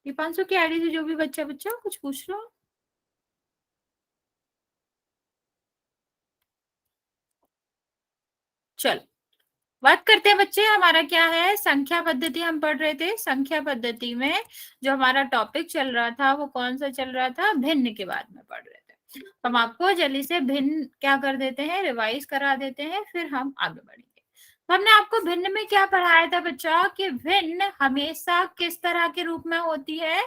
दीपांशु की आईडी से जो भी बच्चा कुछ पूछ लो। चलो बात करते हैं बच्चे, हमारा क्या है, संख्या पद्धति हम पढ़ रहे थे। संख्या पद्धति में जो हमारा टॉपिक चल रहा था वो कौन सा चल रहा था, भिन्न के बारे में पढ़ रहे थे। हम आपको जल्दी से भिन्न क्या कर देते हैं, रिवाइज करा देते हैं, फिर हम आगे बढ़ेंगे। तो हमने आपको भिन्न में क्या पढ़ाया था बच्चा, कि भिन्न हमेशा किस तरह के रूप में होती है,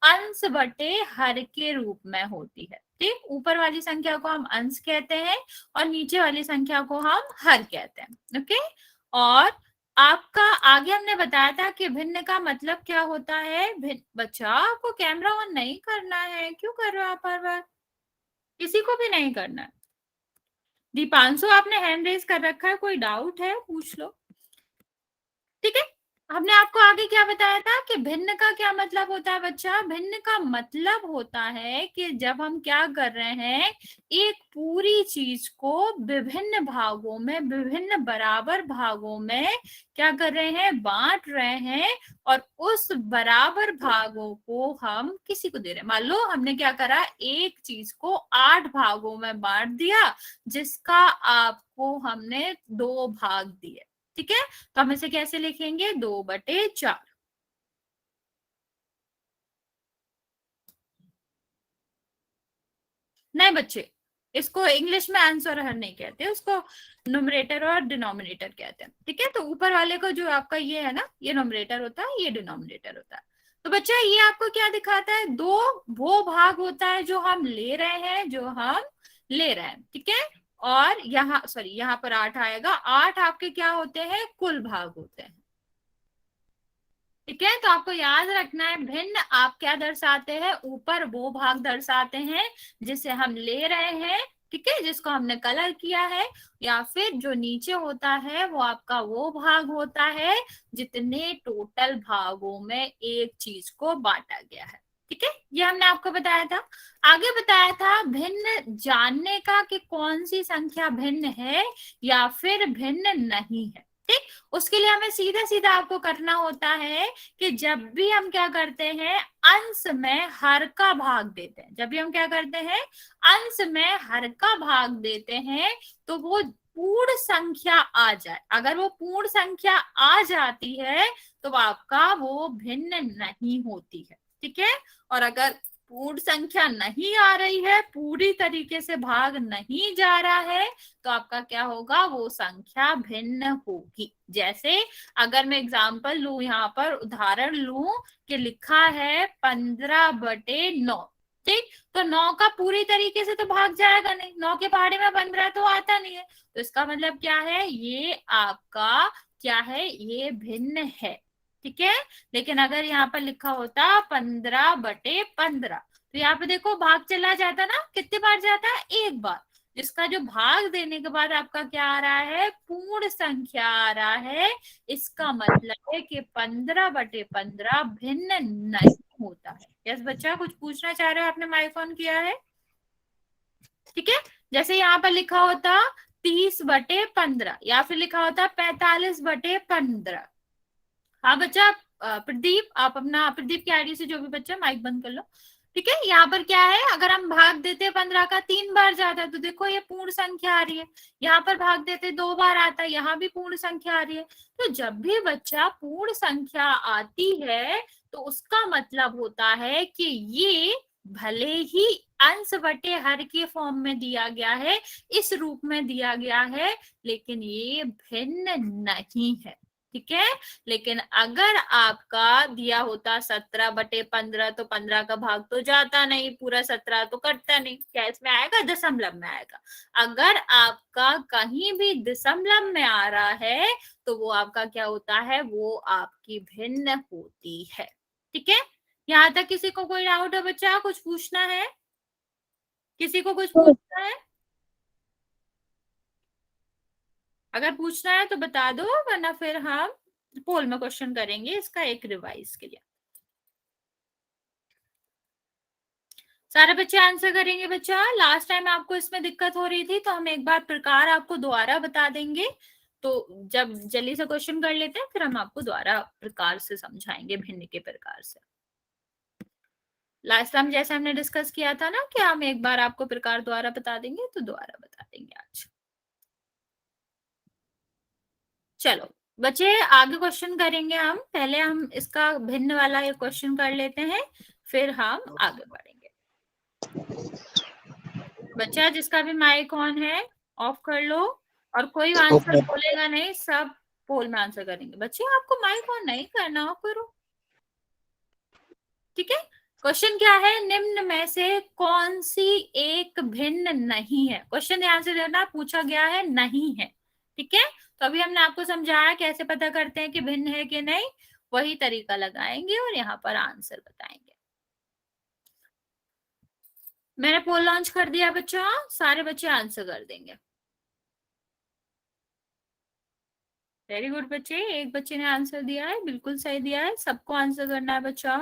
अंश बटे हर के रूप में होती है। ठीक, ऊपर वाली संख्या को हम अंश कहते हैं और नीचे वाली संख्या को हम हर कहते हैं। ओके, और आपका आगे हमने बताया था कि भिन्न का मतलब क्या होता है। बच्चा आपको कैमरा ऑन नहीं करना है, क्यों कर रहे हो आप हर बार, किसी को भी नहीं करना है। दीपांशु आपने हैंड रेज कर रखा है, कोई डाउट है पूछ लो। ठीक है, हमने आपको आगे क्या बताया था कि भिन्न का क्या मतलब होता है बच्चा। भिन्न का मतलब होता है कि जब हम क्या कर रहे हैं, एक पूरी चीज को विभिन्न भागों में, विभिन्न बराबर भागों में क्या कर रहे हैं, बांट रहे हैं, और उस बराबर भागों को हम किसी को दे रहे हैं। मान लो हमने क्या करा, एक चीज को 8 भागों में बांट दिया, जिसका आपको हमने 2 भाग दिए। ठीक है, तो हम इसे कैसे लिखेंगे, 2/4। नहीं बच्चे, इसको इंग्लिश में आंसर हर नहीं कहते, उसको न्यूमरेटर और डिनोमिनेटर कहते हैं। ठीक है, तो ऊपर वाले को जो आपका ये है ना, ये न्यूमरेटर होता है, ये डिनोमिनेटर होता है। तो बच्चा ये आपको क्या दिखाता है, 2 वो भाग होता है जो हम ले रहे हैं, जो हम ले रहे हैं। ठीक है, और यहाँ सॉरी यहाँ पर 8 आएगा, 8 आपके क्या होते हैं, कुल भाग होते हैं। ठीक है, तो आपको याद रखना है, भिन्न आप क्या दर्शाते हैं, ऊपर वो भाग दर्शाते हैं जिसे हम ले रहे हैं। ठीक है, जिसको हमने कलर किया है, या फिर जो नीचे होता है वो आपका वो भाग होता है जितने टोटल भागों में एक चीज को बांटा गया है। ठीक है, ये हमने आपको बताया था। आगे बताया था भिन्न जानने का, कि कौन सी संख्या भिन्न है या फिर भिन्न नहीं है। ठीक, उसके लिए हमें सीधा सीधा आपको करना होता है कि जब भी हम क्या करते हैं, अंश में हर का भाग देते हैं, जब भी हम क्या करते हैं, अंश में हर का भाग देते हैं, तो वो पूर्ण संख्या आ जाए। अगर वो पूर्ण संख्या आ जाती है तो आपका वो भिन्न नहीं होती है। ठीक है, और अगर पूर्ण संख्या नहीं आ रही है, पूरी तरीके से भाग नहीं जा रहा है, तो आपका क्या होगा, वो संख्या भिन्न होगी। जैसे अगर मैं एग्जाम्पल लू, यहाँ पर उदाहरण लू कि लिखा है 15/9। ठीक, तो 9 का पूरी तरीके से तो भाग जाएगा नहीं, 9 के पहाड़े में 15 तो आता नहीं है, तो इसका मतलब क्या है, ये आपका क्या है, ये भिन्न है। ठीक है, लेकिन अगर यहाँ पर लिखा होता 15/15, तो यहाँ पे देखो भाग चला जाता ना, कितने बार जाता है, एक बार। जिसका जो भाग देने के बाद आपका क्या आ रहा है, पूर्ण संख्या आ रहा है। इसका मतलब है कि 15/15 भिन्न नहीं होता है। यस बच्चा, कुछ पूछना चाह रहे हो, आपने माइक ऑन किया है। ठीक है, जैसे यहाँ पर लिखा होता 30/15, या फिर लिखा होता 45/15। हाँ बच्चा, प्रदीप आप अपना, प्रदीप की आईडी से जो भी बच्चा, माइक बंद कर लो। ठीक है, यहाँ पर क्या है, अगर हम भाग देते 15 का 3 बार जाता है, तो देखो ये पूर्ण संख्या आ रही है। यहाँ पर भाग देते 2 बार आता है, यहाँ भी पूर्ण संख्या आ रही है। तो जब भी बच्चा पूर्ण संख्या आती है, तो उसका मतलब होता है कि ये भले ही अंश बटे हर के फॉर्म में दिया गया है, इस रूप में दिया गया है, लेकिन ये भिन्न नहीं है। ठीक है, लेकिन अगर आपका दिया होता 17/15, तो 15 का भाग तो जाता नहीं, पूरा 17 तो करता नहीं, क्या इसमें आएगा, दशमलव में आएगा। अगर आपका कहीं भी दशमलव में आ रहा है, तो वो आपका क्या होता है, वो आपकी भिन्न होती है। ठीक है, यहाँ तक किसी को कोई डाउट है बच्चा, कुछ पूछना है, किसी को कुछ पूछना है, अगर पूछना है तो बता दो, वरना फिर हम पोल में क्वेश्चन करेंगे इसका एक रिवाइज के लिए। सारे बच्चे आंसर करेंगे बच्चा। लास्ट टाइम आपको इसमें दिक्कत हो रही थी, तो हम एक बार प्रकार आपको दोबारा बता देंगे। तो जब जल्दी से क्वेश्चन कर लेते हैं, फिर हम आपको दोबारा प्रकार से समझाएंगे, भिन्न के प्रकार से। लास्ट टाइम जैसे हमने डिस्कस किया था ना कि हम एक बार आपको प्रकार द्वारा बता देंगे, तो दोबारा बता देंगे आज। चलो बच्चे, आगे क्वेश्चन करेंगे हम। पहले हम इसका भिन्न वाला एक क्वेश्चन कर लेते हैं, फिर हम आगे बढ़ेंगे। बच्चा जिसका भी माइक ऑन है ऑफ कर लो, और कोई आंसर बोलेगा नहीं, सब पोल में आंसर करेंगे। बच्चे आपको माइक ऑन नहीं करना, ऑफ करो, ठीक है। क्वेश्चन क्या है, निम्न में से कौन सी एक भिन्न नहीं है। क्वेश्चन ध्यान से देना, पूछा गया है नहीं है, ठीक है। तो अभी हमने आपको समझाया कैसे पता करते हैं कि भिन्न है कि नहीं, वही तरीका लगाएंगे और यहाँ पर आंसर बताएंगे। मैंने पोल लॉन्च कर दिया बच्चा, सारे बच्चे आंसर कर देंगे। वेरी गुड बच्चे, एक बच्चे ने आंसर दिया है, बिल्कुल सही दिया है, सबको आंसर करना है बच्चा।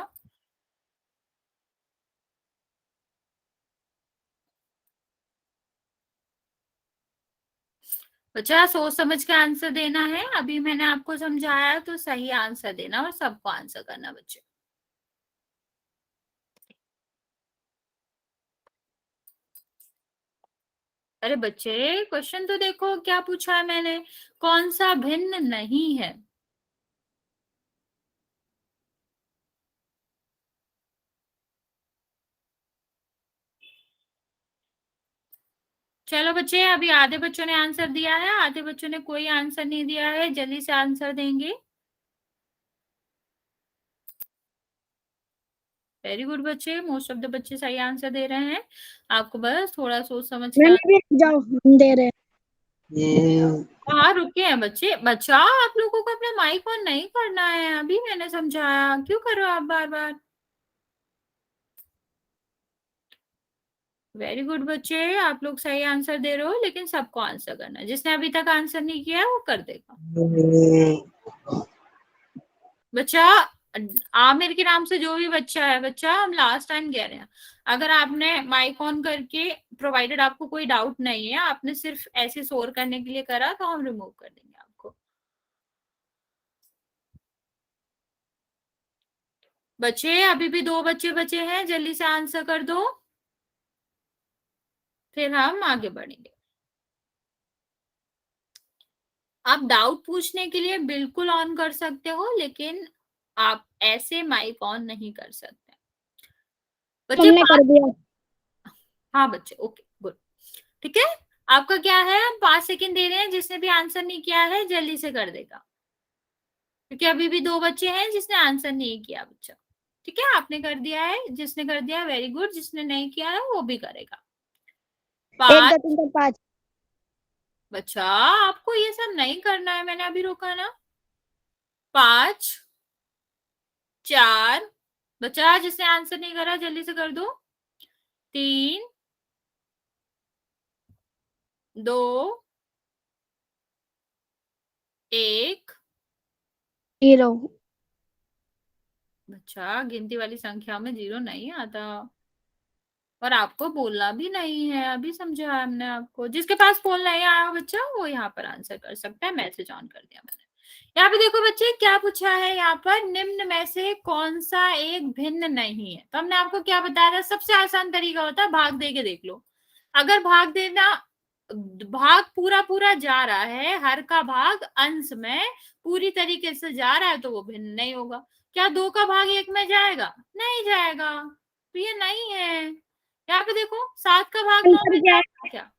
बच्चा सोच समझ के आंसर देना है, अभी मैंने आपको समझाया तो सही आंसर देना और सबको आंसर करना बच्चे। अरे बच्चे क्वेश्चन तो देखो क्या पूछा है मैंने, कौन सा भिन्न नहीं है। चलो बच्चे, अभी आधे बच्चों ने आंसर दिया है, आधे बच्चों ने कोई आंसर नहीं दिया है, जल्दी से आंसर देंगे। वेरी गुड बच्चे, मोस्ट ऑफ द बच्चे सही आंसर दे रहे हैं। आपको बस थोड़ा सोच समझ के मैंने भी जाओ हम दे रहे हैं। हाँ रुके हैं बच्चे। बच्चा आप लोगों को अपना माइक ऑन नहीं करना है, अभी मैंने समझाया, क्यों कर रहे हो आप बार बार। वेरी गुड बच्चे, आप लोग सही आंसर दे रहे हो, लेकिन सबको आंसर करना है। जिसने अभी तक आंसर नहीं किया है वो कर देगा। बच्चा आमिर के नाम से जो भी बच्चा है, बच्चा हम लास्ट टाइम कह रहे हैं, अगर आपने माइक ऑन करके, प्रोवाइडेड आपको कोई डाउट नहीं है, आपने सिर्फ ऐसे शोर करने के लिए करा, तो हम रिमूव कर देंगे आपको। बच्चे अभी भी दो बच्चे बचे हैं, जल्दी से आंसर कर दो, फिर हम आगे बढ़ेंगे। आप डाउट पूछने के लिए बिल्कुल ऑन कर सकते हो, लेकिन आप ऐसे माइक ऑन नहीं कर सकते बच्चे। हमने कर दिया। हाँ बच्चे, ओके गुड, ठीक है। आपका क्या है, हम 5 सेकंड दे रहे हैं, जिसने भी आंसर नहीं किया है जल्दी से कर देगा, क्योंकि अभी भी दो बच्चे हैं जिसने आंसर नहीं किया बच्चा, ठीक है। आपने कर दिया है, जिसने कर दिया वेरी गुड, जिसने नहीं किया है वो भी करेगा। 1 2 5। 3 4 5। बच्चा आपको ये सब नहीं करना है, मैंने अभी रोका ना। 5 4। बच्चा जिसने आंसर नहीं करा जल्दी से कर दो। 3 2 1। 0। बच्चा गिनती वाली संख्या में 0 नहीं आता, और आपको बोलना भी नहीं है, अभी समझा हमने आपको। जिसके पास फोन नहीं आया बच्चा, वो यहाँ पर आंसर कर सकता है, मैसेज ऑन कर दिया मैंने। यहाँ पे देखो बच्चे क्या पूछा है, यहाँ पर निम्न में से कौन सा एक भिन्न नहीं है। तो हमने आपको क्या बताया था, सबसे आसान तरीका होता है भाग दे के देख लो। अगर भाग देना, भाग पूरा पूरा जा रहा है, हर का भाग अंश में पूरी तरीके से जा रहा है, तो वो भिन्न नहीं होगा। क्या 2 का भाग 1 में जाएगा, नहीं जाएगा, तो ये नहीं है। यहाँ पे देखो 7 का भाग 9 आंसर में क्या है? जाएगा क्या,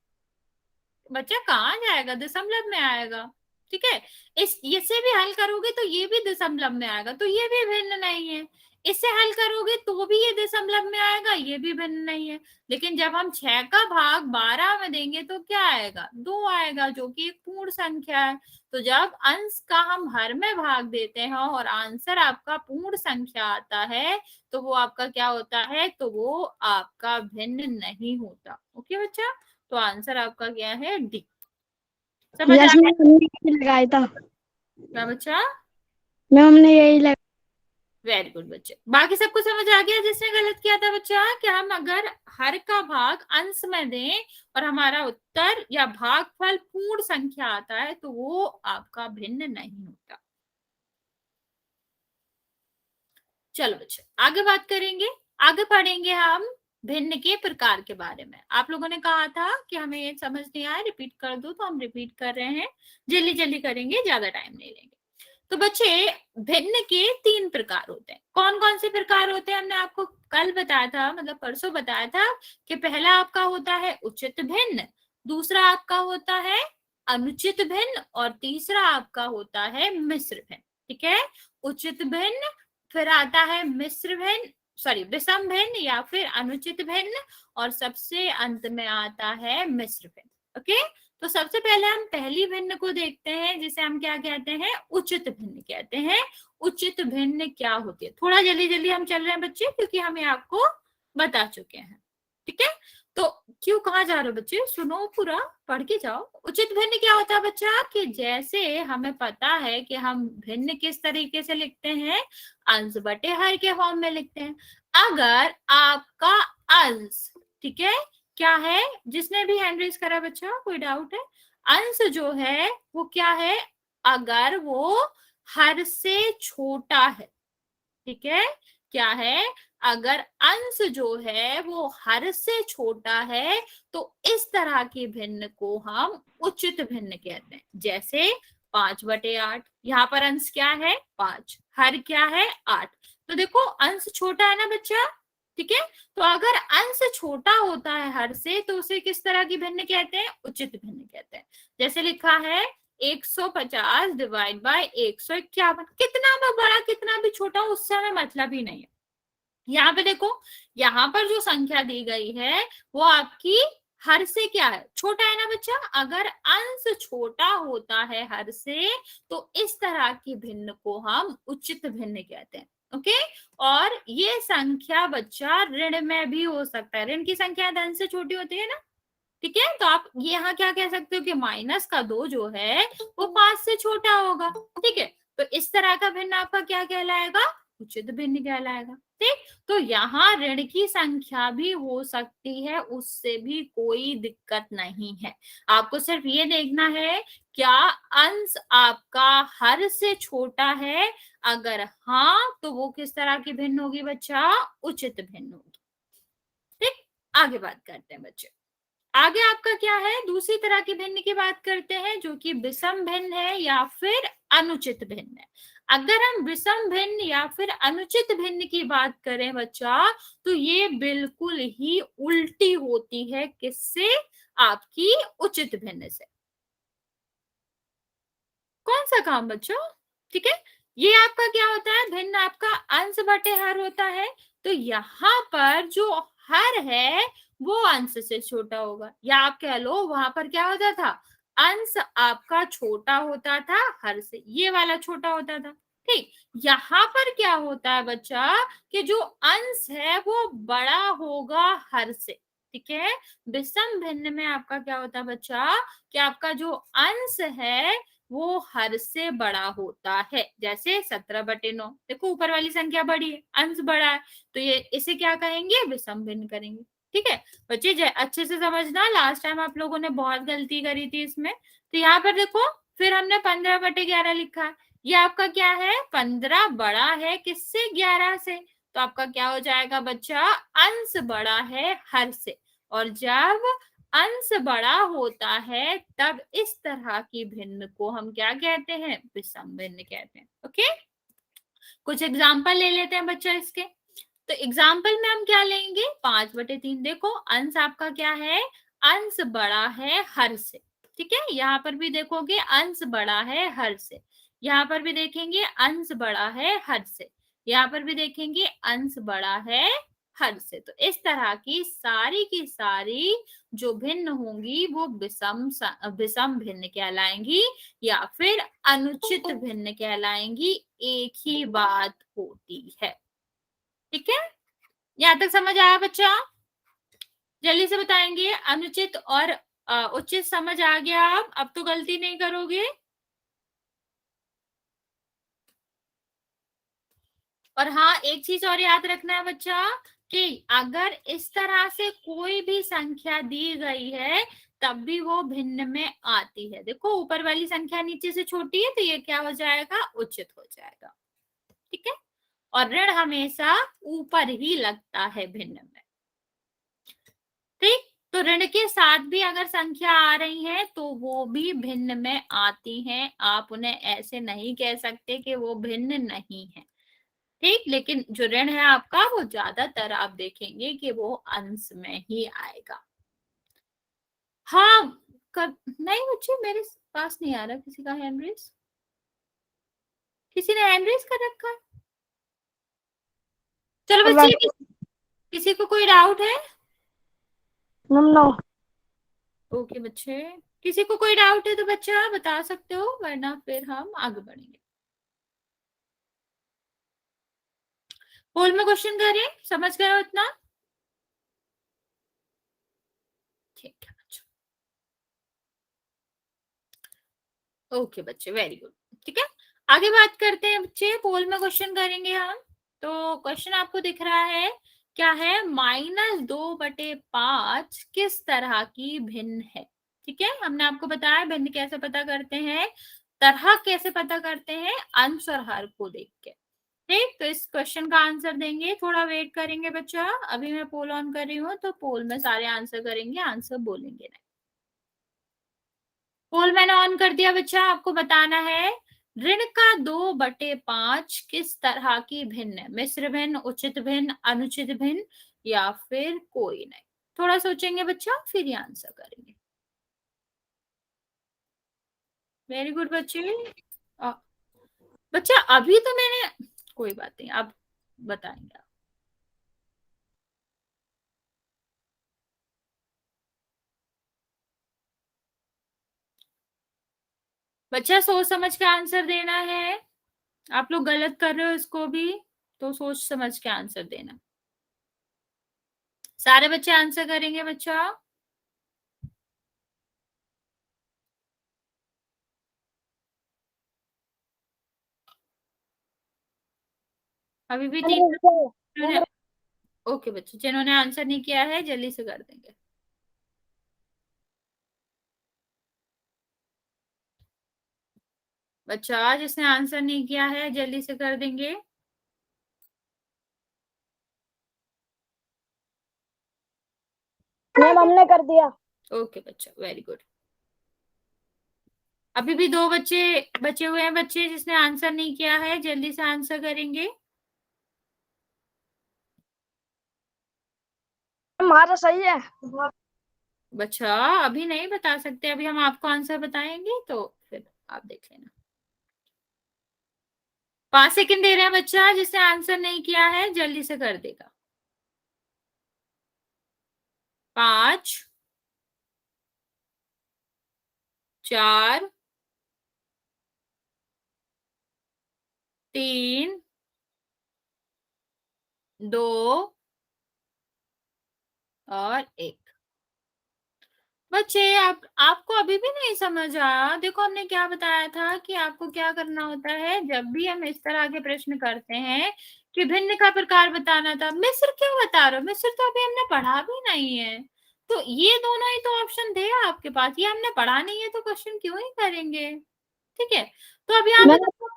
बच्चा कहाँ जाएगा, दशमलव में आएगा, ठीक है। इससे भी हल करोगे तो ये भी दशमलव में आएगा, तो ये भी भिन्न नहीं है। इससे हल करोगे तो भी ये दशमलव में आएगा, ये भी भिन्न नहीं है। लेकिन जब हम 6 का भाग 12 में देंगे तो क्या आएगा, 2 आएगा, जो कि एक पूर्ण संख्या है। तो जब अंश का हम हर में भाग देते हैं और आंसर आपका पूर्ण संख्या आता है, तो वो आपका क्या होता है, तो वो आपका भिन्न नहीं होता। ओके बच्चा, तो आंसर आपका क्या है, डी। समझ यस आया मैम, हमने यही लगाया था। क्या बच्चा। मैम हमने यही लगाया। वेरी गुड बच्चे, बाकी सबको समझ आ गया जिसने गलत किया था बच्चा, कि हम अगर हर का भाग अंश में दें और हमारा उत्तर या भागफल पूर्ण संख्या आता है तो वो आपका भिन्न नहीं होता। चलो बच्चे आगे बात करेंगे, आगे पढ़ेंगे हम भिन्न के प्रकार के बारे में। आप लोगों ने कहा था कि हमें ये समझ नहीं आया, रिपीट कर दो, तो हम रिपीट कर रहे हैं, जल्दी जल्दी करेंगे, ज्यादा टाइम नहीं लेंगे। तो बच्चे भिन्न के 3 प्रकार होते हैं। कौन कौन से प्रकार होते हैं? हमने आपको कल बताया था, मतलब परसों बताया था कि पहला आपका होता है उचित भिन्न, दूसरा आपका होता है अनुचित भिन्न और तीसरा आपका होता है मिश्र भिन्न। ठीक है, उचित भिन्न, फिर आता है मिश्र भिन्न, सॉरी विषम भिन्न या फिर अनुचित भिन्न, और सबसे अंत में आता है मिश्र भिन्न। ओके, तो सबसे पहले हम पहली भिन्न को देखते हैं, जिसे हम क्या कहते हैं? उचित भिन्न कहते हैं। उचित भिन्न क्या होती है? थोड़ा जल्दी जल्दी हम चल रहे हैं बच्चे, क्योंकि हमें आपको बता चुके हैं। ठीक है, तो क्यों कहा जा रहा है बच्चे? सुनो, पूरा पढ़ के जाओ। उचित भिन्न क्या होता है बच्चा? कि जैसे हमें पता है कि हम भिन्न किस तरीके से लिखते हैं, अंश बटे हर के फॉर्म में लिखते हैं। अगर आपका अंश, ठीक है, क्या है? जिसने भी हैंड रेज करा बच्चा, कोई डाउट है? अंश जो है वो क्या है? अगर वो हर से छोटा है, ठीक है, क्या है? अगर अंश जो है वो हर से छोटा है तो इस तरह की भिन्न को हम उचित भिन्न कहते हैं। जैसे 5/8, यहाँ पर अंश क्या है? 5, हर क्या है? 8। तो देखो अंश छोटा है ना बच्चा, ठीक है, तो अगर अंश छोटा होता है हर से तो उसे किस तरह की भिन्न कहते हैं? उचित भिन्न कहते हैं। जैसे लिखा है 150 डिवाइड बाय 151, कितना भी बड़ा कितना भी छोटा उससे हमें मतलब ही नहीं है। यहाँ पे देखो, यहाँ पर जो संख्या दी गई है वो आपकी हर से क्या है? छोटा है ना बच्चा। अगर अंश छोटा होता है हर से तो इस तरह की भिन्न को हम उचित भिन्न कहते हैं। ओके, और ये संख्या बच्चा ऋण में भी हो सकता है। ऋण की संख्या धन से छोटी होती है ना, ठीक है, तो आप यहाँ क्या कह सकते हो कि -2 जो है वो 5 से छोटा होगा। ठीक है, तो इस तरह का भिन्न आपका क्या कहलाएगा? उचित भिन्न कहलाएगा। ठीक, तो यहाँ ऋण की संख्या भी हो सकती है, उससे भी कोई दिक्कत नहीं है। आपको सिर्फ ये देखना है क्या अंश आपका हर से छोटा है। अगर हाँ तो वो किस तरह की भिन्न होगी बच्चा? उचित भिन्न होगी। ठीक, आगे बात करते हैं बच्चे। आगे आपका क्या है? दूसरी तरह की भिन्न की बात करते हैं, जो कि विषम भिन्न है या फिर अनुचित भिन्न है। अगर हम विषम भिन्न या फिर अनुचित भिन्न की बात करें बच्चा, तो ये बिल्कुल ही उल्टी होती है। किससे? आपकी उचित भिन्न से। कौन सा काम बच्चों? ठीक है, ये आपका क्या होता है? भिन्न आपका अंश बटे हर होता है। तो यहाँ पर जो हर है वो अंश से छोटा होगा, या आप कह लो वहां पर क्या होता था? अंश आपका छोटा होता था हर से, ये वाला छोटा होता था। ठीक, यहाँ पर क्या होता है बच्चा कि जो अंश है वो बड़ा होगा हर से। ठीक है, विषम भिन्न में आपका क्या होता है बच्चा कि आपका जो अंश है वो हर से बड़ा होता है। जैसे 17/9, देखो ऊपर वाली संख्या बड़ी है, अंश बड़ा है, तो ये इसे क्या कहेंगे? विषम भिन्न करेंगे। ठीक है बच्चे, अच्छे से समझना, लास्ट टाइम आप लोगों ने बहुत गलती करी थी इसमें। तो यहाँ पर देखो, फिर हमने 15/11 लिखा है। ये आपका क्या है? 15 बड़ा है किससे? 11 से। तो आपका क्या हो जाएगा बच्चा? अंश बड़ा है हर से। और जब अंश बड़ा होता है तब इस तरह की भिन्न को हम क्या कहते हैं? विषम भिन्न कहते हैं। ओके, कुछ एग्जाम्पल ले लेते हैं बच्चा इसके। तो एग्जाम्पल में हम क्या लेंगे? 5/3। देखो अंश आपका क्या है? अंश बड़ा है हर से। ठीक है, यहाँ पर भी देखोगे अंश बड़ा है हर से, यहाँ पर भी देखेंगे अंश बड़ा है हर से, यहाँ पर भी देखेंगे अंश बड़ा है हर से। तो इस तरह की सारी जो भिन्न होंगी वो विषम भिन्न कहलाएंगी या फिर अनुचित भिन्न कहलाएंगी। एक ही बात होती है। ठीक है, यहाँ तक समझ आया बच्चा? जल्दी से बताएंगे। अनुचित और उचित समझ आ गया? आप अब तो गलती नहीं करोगे। और हाँ, एक चीज और याद रखना है बच्चा कि अगर इस तरह से कोई भी संख्या दी गई है तब भी वो भिन्न में आती है। देखो ऊपर वाली संख्या नीचे से छोटी है तो ये क्या हो जाएगा, उचित हो जाएगा। ठीक है, और ऋण हमेशा ऊपर ही लगता है भिन्न में। ठीक, तो ऋण के साथ भी अगर संख्या आ रही है तो वो भी भिन्न में आती हैं। आप उन्हें ऐसे नहीं कह सकते कि वो भिन्न नहीं है। ठीक, लेकिन जो ऋण है आपका वो ज्यादातर आप देखेंगे कि वो अंश में ही आएगा। हाँ, नहीं बच्चे मेरे पास नहीं आ रहा किसी का हैंड रेस। किसी ने हैंड रेस कर रखा है? चलो बच्चे, किसी को कोई डाउट है? नो। ओके बच्चे, किसी को कोई डाउट है तो बच्चा बता सकते हो, वरना फिर हम आगे बढ़ेंगे। पोल में क्वेश्चन करें, समझ गए हो इतना? ठीक है बच्चों, ओके बच्चे, वेरी गुड। ठीक है, आगे बात करते हैं बच्चे, पोल में क्वेश्चन करेंगे हम। तो क्वेश्चन आपको दिख रहा है, क्या है, -2/5 किस तरह की भिन्न है। ठीक है, हमने आपको बताया भिन्न कैसे पता करते हैं, तरह कैसे पता करते हैं, अंश और हर को देख के। ठीक, तो इस क्वेश्चन का आंसर देंगे, थोड़ा वेट करेंगे बच्चा। अभी मैं पोल ऑन कर रही हूँ तो पोल में सारे आंसर करेंगे, आंसर बोलेंगे नहीं। पोल मैंने ऑन कर दिया बच्चा, आपको बताना है ऋण का 2/5 किस तरह की भिन्न है, मिश्र भिन्न, उचित भिन्न, अनुचित भिन्न, या फिर कोई नहीं। थोड़ा सोचेंगे बच्चा, फिर ये आंसर करेंगे। वेरी गुड बच्चे। अ, बच्चा अभी तो मैंने, कोई बात नहीं, अब बताएंगे। बच्चा सोच समझ के आंसर देना है, आप लोग गलत कर रहे हो इसको भी, तो सोच समझ के आंसर देना। सारे बच्चे आंसर करेंगे बच्चा? अभी भी तीन। ओके बच्चे, जिन्होंने आंसर नहीं किया है जल्दी से कर देंगे। बच्चा जिसने आंसर नहीं किया है जल्दी से कर देंगे। मैम हमने कर दिया। ओके बच्चा, वेरी गुड। अभी भी 2 बच्चे बचे हुए हैं, बच्चे जिसने आंसर नहीं किया है जल्दी से आंसर करेंगे। हमारा सही है। बच्चा अभी नहीं बता सकते, अभी हम आपको आंसर बताएंगे तो फिर आप देख लेना। 5 सेकंड दे रहे हैं बच्चा, जिसने आंसर नहीं किया है जल्दी से कर देगा। 5, 4, 3, 2 और 1। बच्चे आपको अभी भी नहीं समझ आया? देखो हमने क्या बताया था कि आपको क्या करना होता है जब भी हम इस तरह के प्रश्न करते हैं कि भिन्न का प्रकार बताना था। मिस्र क्यों बता रहे हो, मिस्र तो अभी हमने पढ़ा भी नहीं है। तो ये दोनों ही तो ऑप्शन थे आपके पास, ये हमने पढ़ा नहीं है तो क्वेश्चन क्यों ही करेंगे। ठीक है, तो अभी आप बताओ,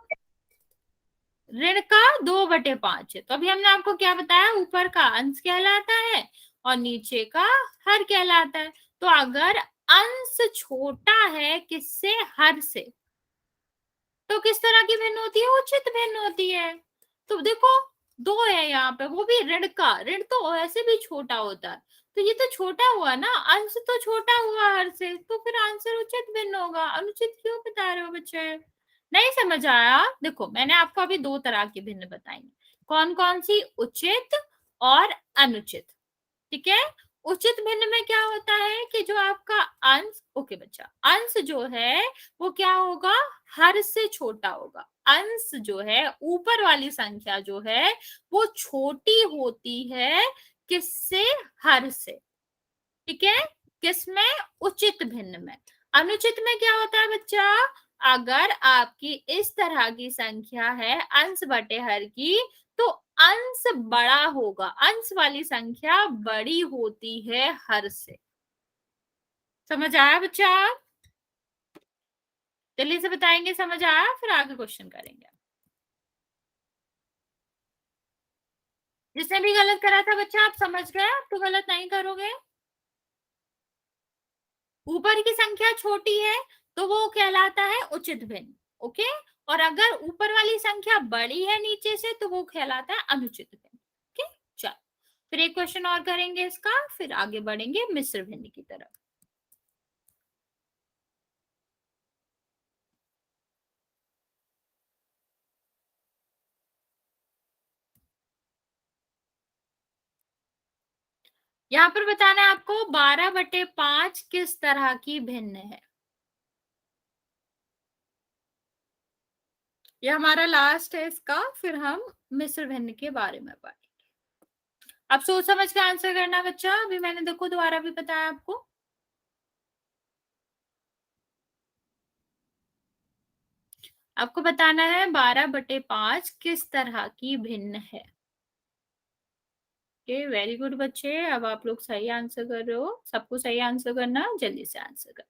ऋण का 2/5 है तो अभी हमने आपको क्या बताया, ऊपर का अंश कहलाता है और नीचे का हर कहलाता है। तो अगर अंश छोटा है किससे, हर से, तो किस तरह की भिन्न होती है, उचित भिन्न होती है। तो देखो 2 है यहाँ पे, वो भी ऋण का, ऋण तो ऐसे भी छोटा होता है, तो ये तो छोटा हुआ ना, अंश तो छोटा हुआ हर से, तो फिर आंसर उचित भिन्न होगा। अनुचित क्यों बता रहे हो बच्चे, नहीं समझ आया? देखो मैंने आपको अभी 2 तरह की भिन्न बताई, कौन कौन सी, उचित और अनुचित। ठीक है, उचित भिन्न में क्या होता है कि जो आपका अंश, ओके बच्चा, अंश जो है वो क्या होगा, हर से छोटा होगा। अंश जो है, ऊपर वाली संख्या जो है वो छोटी होती है किससे, हर से। ठीक है, किसमें, उचित भिन्न में। अनुचित में क्या होता है बच्चा, अगर आपकी इस तरह की संख्या है अंश बटे हर की, तो अंश बड़ा होगा, अंश वाली संख्या बड़ी होती है हर से। समझ आया बच्चा? जल्दी से बताएंगे समझ आया, फिर आगे क्वेश्चन करेंगे। जिसने भी गलत करा था बच्चा आप समझ गए, आप तो गलत नहीं करोगे। ऊपर की संख्या छोटी है तो वो कहलाता है उचित भिन्न, ओके। और अगर ऊपर वाली संख्या बड़ी है नीचे से तो वो कहलाता है अनुचित भिन्न, ओके। चलो फिर एक क्वेश्चन और करेंगे इसका, फिर आगे बढ़ेंगे मिश्र भिन्न की तरफ। यहाँ पर बताना है आपको 12/5 किस तरह की भिन्न है। ये हमारा लास्ट है इसका, फिर हम मिश्र भिन्न के बारे में पढ़ेंगे। अब सोच समझ के आंसर करना बच्चा, अभी मैंने देखो दोबारा भी बताया आपको। आपको बताना है 12/5 किस तरह की भिन्न है। ओके वेरी गुड बच्चे, अब आप लोग सही आंसर कर रहे हो, सबको सही आंसर करना, जल्दी से आंसर करना।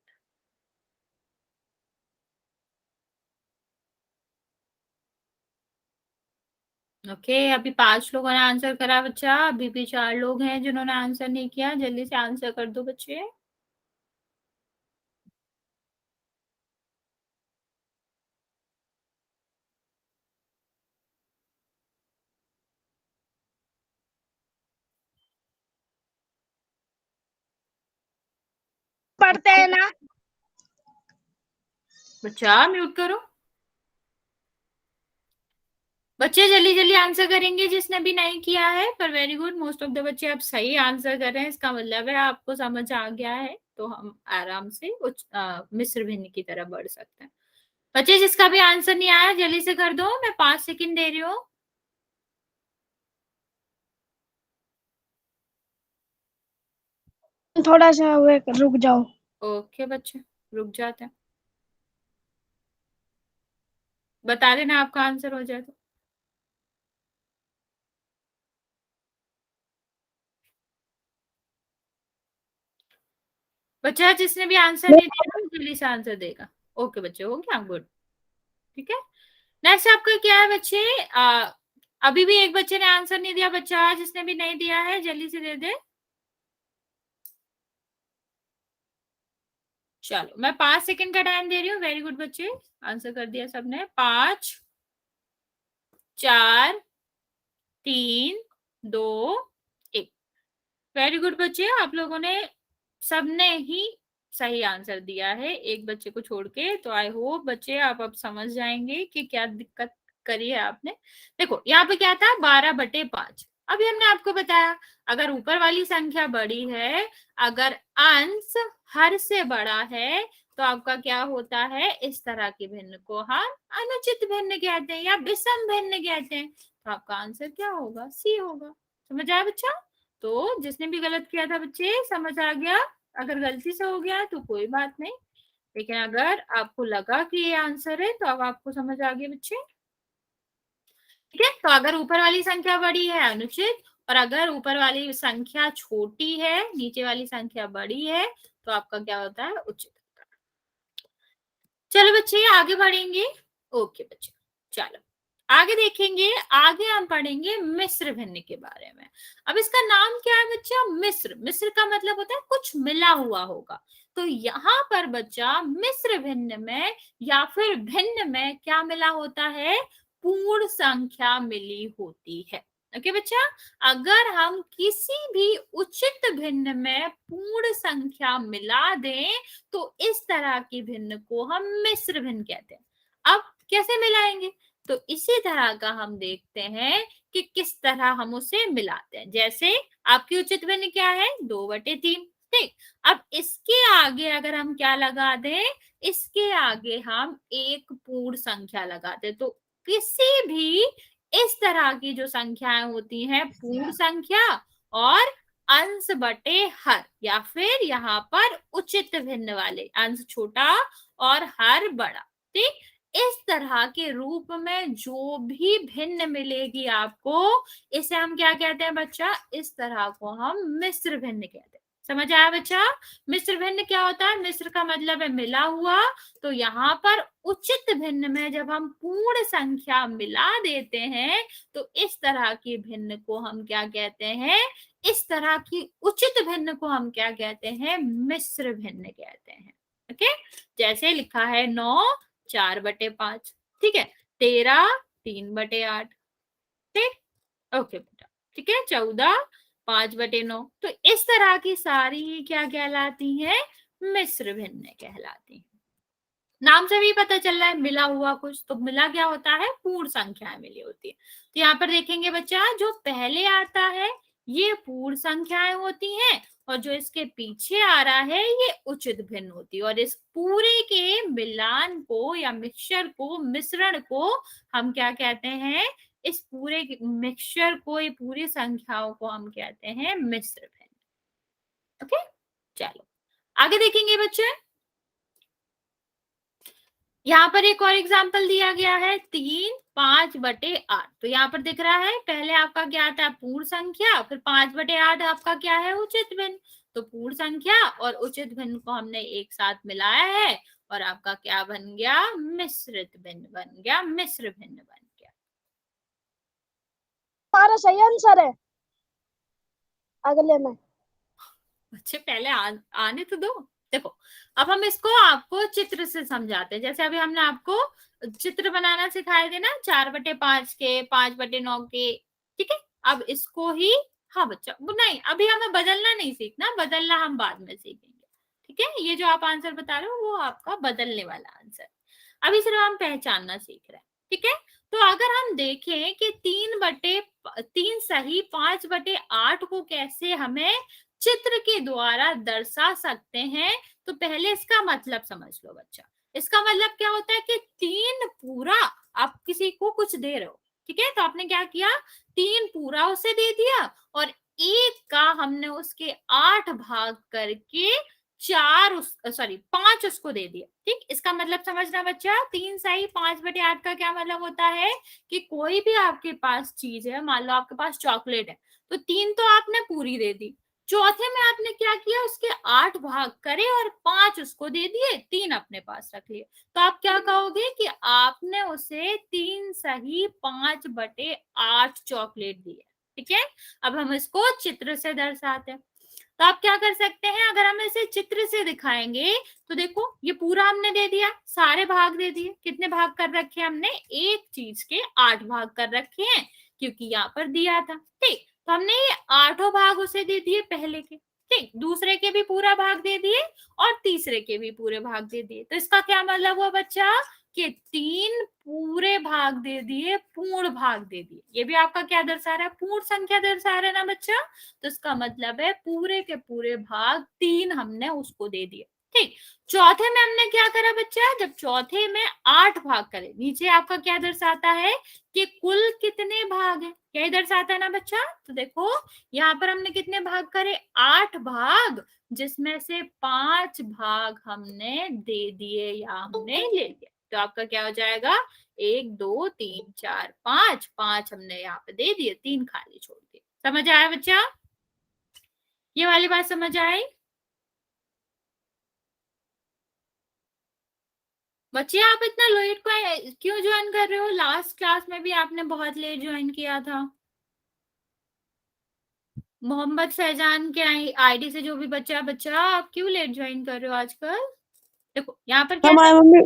ओके अभी 5 लोगों ने आंसर करा बच्चा, अभी भी 4 लोग हैं जिन्होंने आंसर नहीं किया, जल्दी से आंसर कर दो बच्चे। पढ़ते हैं ना। बच्चा म्यूट करो। बच्चे जल्दी जल्दी आंसर करेंगे जिसने भी नहीं किया है, पर very good, most of the बच्चे आप सही आंसर कर रहे हैं, इसका मतलब है आपको समझ आ गया है, तो हम आराम से मिश्र भिन्न की तरफ बढ़ सकते हैं। बच्चे जिसका भी आंसर नहीं आया जल्दी से कर दो, मैं 5 सेकंड दे रही हूँ। थोड़ा सा रुक जाओ। ओके बच्चे रुक जाते हैं, बता देना आपका आंसर हो जाए तो। बच्चा जिसने भी आंसर नहीं दिया वो जल्दी से आंसर देगा। ओके बच्चे हो गया, गुड। ठीक है नेक्स्ट आपका क्या है बच्चे, अभी भी एक बच्चे ने आंसर नहीं दिया, बच्चा जिसने भी नहीं दिया है जल्दी से दे दे। चलो मैं 5 सेकंड का टाइम दे रही हूँ, वेरी गुड बच्चे, आंसर कर दिया सबने। 5 4 3 2 1। वेरी गुड बच्चे, आप लोगों ने सबने ही सही आंसर दिया है एक बच्चे को छोड़ के, तो आई होप बच्चे आप अब समझ जाएंगे कि क्या दिक्कत करी है आपने। देखो यहाँ पे क्या था 12/5, अभी हमने आपको बताया अगर ऊपर वाली संख्या बड़ी है, अगर अंश हर से बड़ा है, तो आपका क्या होता है, इस तरह की भिन्न को हम अनुचित भिन्न कहते हैं या विषम भिन्न कहते हैं, तो आपका आंसर क्या होगा, सी होगा। समझ आया बच्चा? तो जिसने भी गलत किया था बच्चे समझ आ गया, अगर गलती से हो गया तो कोई बात नहीं, लेकिन अगर आपको लगा कि ये आंसर है तो अब आपको समझ आ गया बच्चे। ठीक है, तो अगर ऊपर वाली संख्या बड़ी है अनुचित, और अगर ऊपर वाली संख्या छोटी है नीचे वाली संख्या बड़ी है, तो आपका क्या होता है, उचित। चलो बच्चे आगे बढ़ेंगे। ओके बच्चे चलो आगे देखेंगे, आगे हम पढ़ेंगे मिश्र भिन्न के बारे में। अब इसका नाम क्या है बच्चा, मिश्र। मिश्र का मतलब होता है कुछ मिला हुआ होगा, तो यहाँ पर बच्चा मिश्र भिन्न में या फिर भिन्न में क्या मिला होता है, पूर्ण संख्या मिली होती है। ओके बच्चा, अगर हम किसी भी उचित भिन्न में पूर्ण संख्या मिला दें तो इस तरह की भिन्न को हम मिश्र भिन्न कहते हैं। अब कैसे मिलाएंगे, तो इसी तरह का हम देखते हैं कि किस तरह हम उसे मिलाते हैं। जैसे आपकी उचित भिन्न क्या है, 2/3। ठीक, अब इसके आगे अगर हम क्या लगा दें, इसके आगे हम एक पूर्ण संख्या लगाते हैं, तो किसी भी इस तरह की जो संख्याएं होती हैं पूर्ण संख्या और अंश बटे हर, या फिर यहाँ पर उचित भिन्न वाले, अंश छोटा और हर बड़ा, ठीक, इस तरह के रूप में जो भी भिन्न मिलेगी आपको, इसे हम क्या कहते हैं बच्चा? इस तरह को हम मिश्र भिन्न कहते हैं। समझ आया बच्चा? मिश्र भिन्न क्या होता है? मिश्र का मतलब है मिला हुआ। तो यहाँ पर उचित भिन्न में जब हम पूर्ण संख्या मिला देते हैं तो इस तरह की भिन्न को हम क्या कहते हैं? इस तरह की उचित भिन्न को हम क्या कहते हैं? मिश्र भिन्न कहते हैं। ओके, जैसे लिखा है 9 4/5, ठीक है, 13 3/8, ठीक, ओके बेटा, ठीक है, 14 5/9। तो इस तरह की सारी ही क्या कहलाती हैं? मिश्र भिन्न कहलाती हैं। नाम से भी पता चल रहा है मिला हुआ कुछ, तो मिला क्या होता है? पूर्ण संख्याएं मिली होती है। तो यहाँ पर देखेंगे बच्चा, जो पहले आता है ये पूर्ण संख्याएं होती हैं और जो इसके पीछे आ रहा है ये उचित भिन्न होती है। और इस पूरे के मिलान को या मिक्सचर को, मिश्रण को हम क्या कहते हैं? इस पूरे मिक्सचर को, ये पूरी संख्याओं को हम कहते हैं मिश्र भिन्न। ओके, चलो आगे देखेंगे बच्चे। यहाँ पर एक और एग्जाम्पल दिया गया है 3 5/8। तो यहाँ पर दिख रहा है पहले आपका क्या आता है? पूर्ण संख्या, फिर 5/8 आपका क्या है? उचित भिन्न। तो पूर्ण संख्या और उचित भिन्न को हमने एक साथ मिलाया है और आपका क्या बन गया? मिश्रित भिन्न बन गया, मिश्र भिन्न बन गया। हमारा सही आंसर है। अगले में बच्चे पहले आने तो दो। देखो, अब हम इसको आपको चित्र से समझाते हैं। जैसे अभी हमने आपको चित्र बनाना सिखाए थे ना, 4/5 के, 5/9 के, ठीक है। अब इसको ही, हाँ बच्चा, वो नहीं, अभी हमें बदलना नहीं सीखना, बदलना हम बाद में सीखेंगे, ठीक है। ये जो आप आंसर बता रहे हो वो आपका बदलने वाला आंसर। अभी सिर्फ हम पहचानना सीख रहे हैं, ठीक है। तो अगर हम देखें कि 3 सही 5/8 को कैसे हमें चित्र के द्वारा दर्शा सकते हैं, तो पहले इसका मतलब समझ लो बच्चा। इसका मतलब क्या होता है कि 3 पूरा, आप किसी को कुछ दे रहे हो, ठीक है, तो आपने क्या किया? 3 पूरा उसे दे दिया और 1 का हमने उसके 8 भाग करके 5 उसको दे दिया, ठीक। इसका मतलब समझना बच्चा, 3 सही 5/8 का क्या मतलब होता है कि कोई भी आपके पास चीज है, मान लो आपके पास चॉकलेट है, तो 3 तो आपने पूरी दे दी, चौथे में आपने क्या किया? उसके 8 भाग करे और 5 उसको दे दिए, 3 अपने पास रख लिए। तो आप क्या कहोगे कि आपने उसे 3 सही 5/8 चॉकलेट दी है, ठीक है। अब हम इसको चित्र से दर्शाते हैं। तो आप क्या कर सकते हैं? अगर हम इसे चित्र से दिखाएंगे तो देखो, ये पूरा हमने दे दिया, सारे भाग दे दिए। कितने भाग कर रखे? हमने एक चीज के 8 भाग कर रखे हैं, क्योंकि यहाँ पर दिया था, ठीक। तो हमने ये 8 भाग उसे दे दिए पहले के, ठीक, दूसरे के भी पूरा भाग दे दिए और तीसरे के भी पूरे भाग दे दिए। तो इसका क्या मतलब हुआ बच्चा? कि 3 पूरे भाग दे दिए, पूर्ण भाग दे दिए। ये भी आपका क्या दर्शा रहा है? पूर्ण संख्या दर्शा रहा है ना बच्चा। तो इसका मतलब है पूरे के पूरे भाग 3 हमने उसको दे दिए, ठीक। चौथे में हमने क्या करा बच्चा? जब चौथे में 8 भाग करे, नीचे आपका क्या दर्शाता है कि कुल कितने भाग है? क्या दर्शाता है ना बच्चा। तो देखो, यहाँ पर हमने कितने भाग करे? 8 भाग, जिसमें से 5 भाग हमने दे दिए या हमने ले लिया। तो आपका क्या हो जाएगा? 1 2 3 4 5, 5 हमने यहाँ पे दे दिए, 3 खाली छोड़ दिए। समझ आया बच्चा? ये वाली बात समझ आई? बच्चे आप इतना लेट को क्यों ज्वाइन कर रहे हो? लास्ट क्लास में भी आपने बहुत लेट ज्वाइन किया था। मोहम्मद फैजान के आईडी से जो भी बच्चा आप क्यों लेट ज्वाइन कर रहे हो आजकल? देखो यहाँ पर क्या हमारी मम्मी,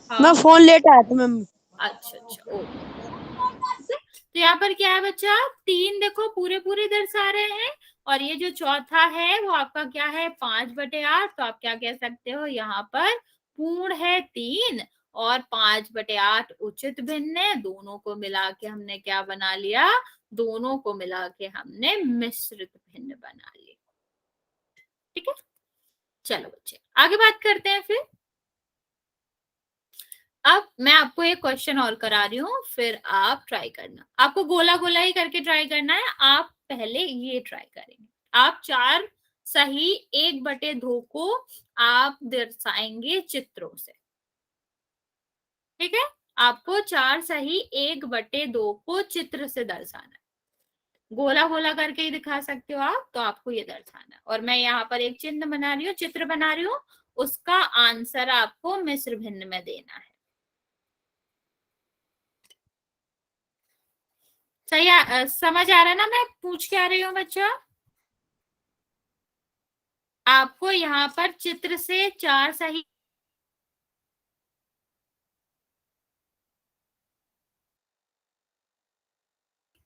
मैं फोन लेट आया था मम्मी। अच्छा अच्छा, ओके। तो यहाँ पर क्या है बच्चा? 3 देखो पूरे पूरे दर्शा रहे हैं और ये जो चौथा है वो आपका क्या है? 5/8। तो आप क्या कह सकते हो? यहाँ पर पूर्ण है 3 और 5/8 उचित भिन्न है। दोनों को मिला के हमने क्या बना लिया? दोनों को मिला के हमने मिश्रित भिन्न बना लिया, ठीक है। चलो बच्चे आगे बात करते हैं फिर। अब मैं आपको एक क्वेश्चन और करा रही हूँ, फिर आप ट्राई करना। आपको गोला गोला ही करके ट्राई करना है। आप पहले ये ट्राई करेंगे। आप 4 सही 1/2 को आप दर्शाएंगे चित्रों से। ठीक है, आपको 4 सही 1/2 को चित्र से दर्शाना है। गोला गोला करके ही दिखा सकते हो आप, तो आपको ये दर्शाना है। और मैं यहाँ पर एक चिन्ह बना रही हूँ, चित्र बना रही हूँ, उसका आंसर आपको मिश्र भिन्न में देना है। सही समझ आ रहा है ना मैं पूछ क्या रही हूँ बच्चा? आपको यहाँ पर चित्र से 4 सही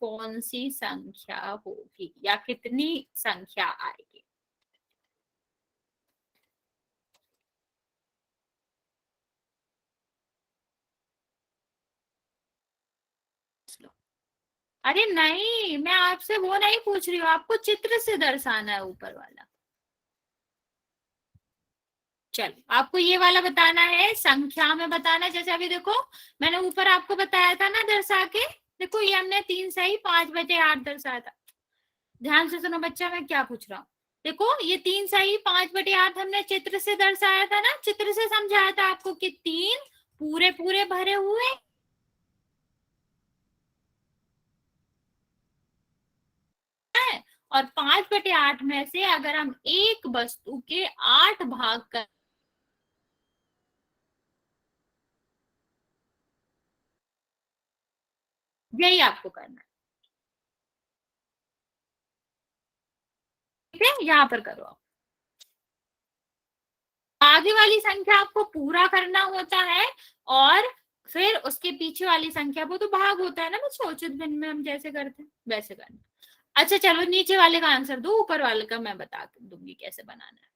कौन सी संख्या होगी या कितनी संख्या आएगी। अरे नहीं, मैं आपसे वो नहीं पूछ रही हूँ, आपको चित्र से दर्शाना है ऊपर वाला। चलो, आपको ये वाला बताना है, संख्या में बताना है। जैसे अभी देखो, मैंने ऊपर आपको बताया था ना दर्शा के, देखो ये हमने 3 सही 5/8 दर्शाया था। ध्यान से सुनो बच्चा, मैं क्या पूछ रहा हूँ। देखो ये 3 सही 5/8 हमने चित्र से दर्शाया था ना, चित्र से समझाया था आपको कि 3 पूरे पूरे भरे हुए हैं, और 5/8 में से अगर हम एक वस्तु के 8 भाग कर, यही आपको करना है। ठीक है, यहाँ पर करो आप। आगे वाली संख्या आपको पूरा करना होता है, और फिर उसके पीछे वाली संख्या, वो तो भाग होता है ना बच्चों, उचित भिन्न में हम जैसे करते हैं वैसे करना। अच्छा चलो, नीचे वाले का आंसर दो, ऊपर वाले का मैं बता दूंगी कैसे बनाना है।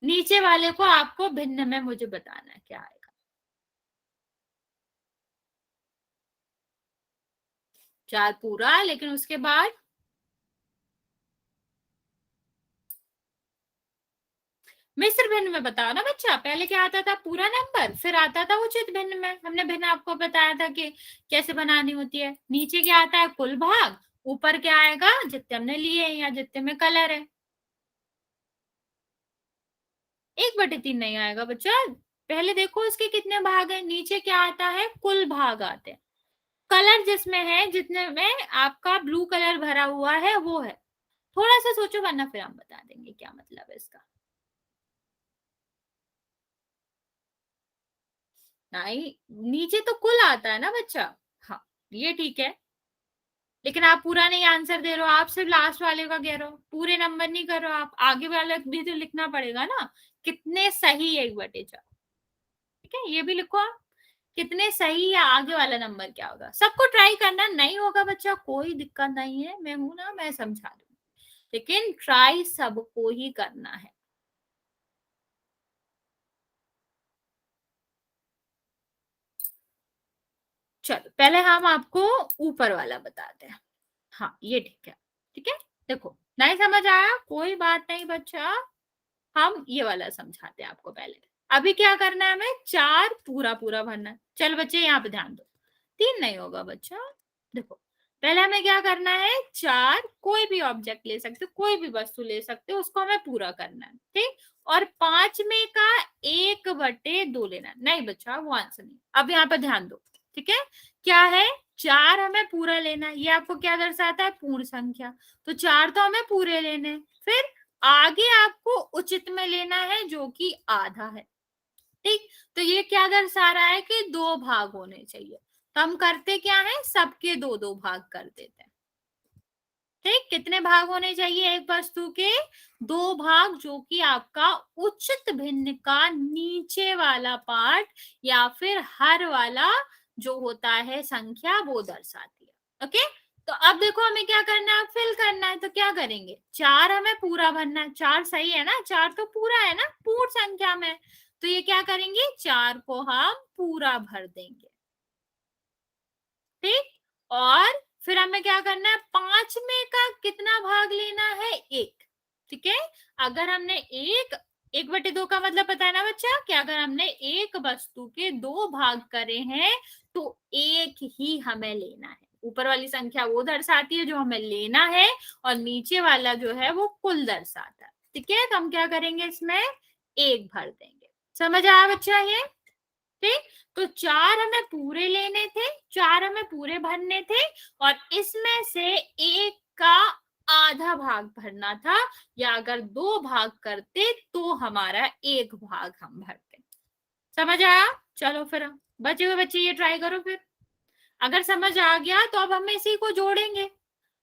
नीचे वाले को आपको भिन्न में मुझे बताना है क्या आएगा। 4 पूरा, लेकिन उसके बाद मिश्र भिन्न में बताओ ना बच्चा। पहले क्या आता था, पूरा नंबर, फिर आता था उचित भिन्न में। हमने भिन्न आपको बताया था कि कैसे बनानी होती है। नीचे क्या आता है, कुल भाग। ऊपर क्या आएगा, जितने हमने लिए या जितने में कलर है। 1/3 नहीं आएगा बच्चा। पहले देखो इसके कितने भाग हैं, नीचे क्या आता है, कुल भाग आते हैं। कलर जिसमें है, जितने में आपका ब्लू कलर भरा हुआ है वो है। थोड़ा सा सोचो, वरना फिर हम बता देंगे क्या मतलब है इसका। नहीं, नीचे तो कुल आता है ना बच्चा। हाँ, ये ठीक है, लेकिन आप पूरा नहीं आंसर दे रहे हो, आप सिर्फ लास्ट वाले का कह रहे हो, पूरे नंबर नहीं कर रहे हो आप। आगे वाले भी तो लिखना पड़ेगा ना, कितने सही 1/4। ठीक है, ये भी लिखो आप, कितने सही, या आगे वाला नंबर क्या होगा। सबको ट्राई करना, नहीं होगा बच्चा कोई दिक्कत नहीं है, मैं हूं ना, मैं समझा दूंगी, लेकिन ट्राई सबको ही करना है। चलो, पहले हम आपको ऊपर वाला बताते हैं। हाँ, ये ठीक है। ठीक है, देखो, नहीं समझ आया कोई बात नहीं बच्चा, हम ये वाला समझाते हैं आपको पहले। अभी क्या करना है, हमें 4 पूरा पूरा भरना है। चल बच्चे यहाँ पे ध्यान दो, 3 नहीं होगा बच्चा। देखो, पहले हमें क्या करना है, 4 कोई भी ऑब्जेक्ट ले सकते हो, कोई भी वस्तु ले सकते हो, उसको हमें पूरा करना है। ठीक, और 5 में का 1/2 लेना है। नहीं बच्चा, वो आंसर नहीं। अब यहाँ पर ध्यान दो, ठीक है, क्या है, 4 हमें पूरा लेना है। ये आपको क्या दर्शाता है, पूर्ण संख्या। तो 4 तो हमें पूरे लेने हैं। फिर आगे आपको उचित में लेना है, जो कि आधा है। ठीक, तो ये क्या दर्शा रहा है कि 2 भाग होने चाहिए। तो हम करते क्या है, सबके 2-2 भाग कर देते हैं। ठीक, कितने भाग होने चाहिए एक वस्तु के, 2 भाग, जो कि आपका उचित भिन्न का नीचे वाला पार्ट या फिर हर वाला जो होता है संख्या, वो दर्शाती है। ओके, तो अब देखो हमें क्या करना है, फिल करना है। तो क्या करेंगे, 4 हमें पूरा भरना है। 4 सही है ना, 4 तो पूरा है ना पूर्ण संख्या में। तो ये क्या करेंगे, 4 को हम पूरा भर देंगे। ठीक, और फिर हमें क्या करना है, 5 में का कितना भाग लेना है, 1। ठीक है, अगर हमने 1/2 का मतलब पता है ना बच्चा, कि अगर हमने एक वस्तु के 2 भाग करे हैं, तो 1 ही हमें लेना है। ऊपर वाली संख्या वो दर्शाती है जो हमें लेना है, और नीचे वाला जो है वो कुल दर्शाता है। ठीक है, तो हम क्या करेंगे, इसमें 1 भर देंगे। समझ आया बच्चा ये? ठीक, तो 4 हमें पूरे लेने थे, 4 हमें पूरे भरने थे, और इसमें से एक का आधा भाग भरना था, या अगर 2 भाग करते तो हमारा 1 भाग हम भरते। समझ आया? चलो फिर बचे हुए बच्चे ये ट्राई करो फिर। अगर समझ आ गया तो अब हम इसी को जोड़ेंगे,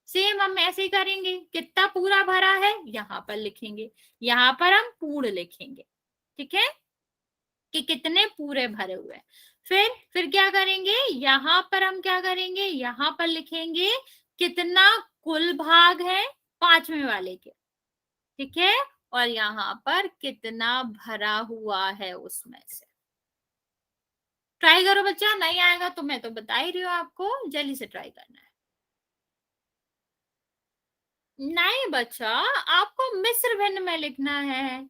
सेम हम ऐसे ही करेंगे। कितना पूरा भरा है यहाँ पर लिखेंगे, यहाँ पर हम पूर्ण लिखेंगे, ठीक है, कि कितने पूरे भरे हुए हैं। फिर क्या करेंगे, यहाँ पर हम क्या करेंगे, यहाँ पर लिखेंगे कितना कुल भाग है पांचवें वाले के, ठीक है, और यहाँ पर कितना भरा हुआ है उसमें से। ट्राई करो बच्चा, नहीं आएगा तो मैं तो बता ही रही हूँ आपको, जल्दी से ट्राई करना है। नहीं बच्चा, आपको मिस्र भिन्न में लिखना है।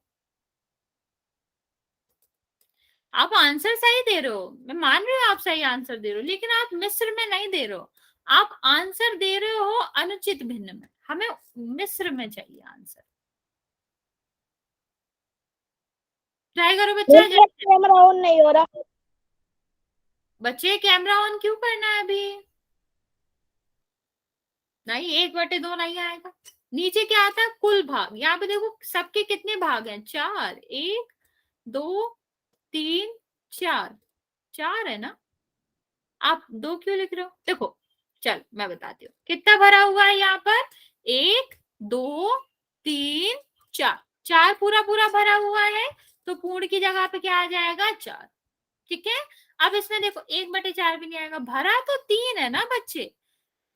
आप आंसर सही दे रहे हो, मैं मान रही हूँ आप सही आंसर दे रहे हो, लेकिन आप मिस्र में नहीं दे रहे हो, आप आंसर दे रहे हो अनुचित भिन्न में। हमें मिस्र में चाहिए आंसर। ट्राई करो बच्चा। मेरा कैमरा ऑन नहीं हो रहा। बच्चे कैमरा ऑन क्यों करना है अभी? नहीं, 1/2 नहीं आएगा। नीचे क्या आता है, कुल भाग। यहाँ पे देखो सबके कितने भाग हैं, 4, 1 2 3 4, 4 है ना, आप 2 क्यों लिख रहे हो? देखो, चल मैं बताती हूँ कितना भरा हुआ है यहाँ पर, 1 2 3 4, 4 पूरा पूरा भरा हुआ है, तो पूर्ण की जगह पे क्या आ जाएगा, 4, ठीक है। अब इसमें देखो 1/4 भी नहीं आएगा, भरा तो 3 है ना बच्चे,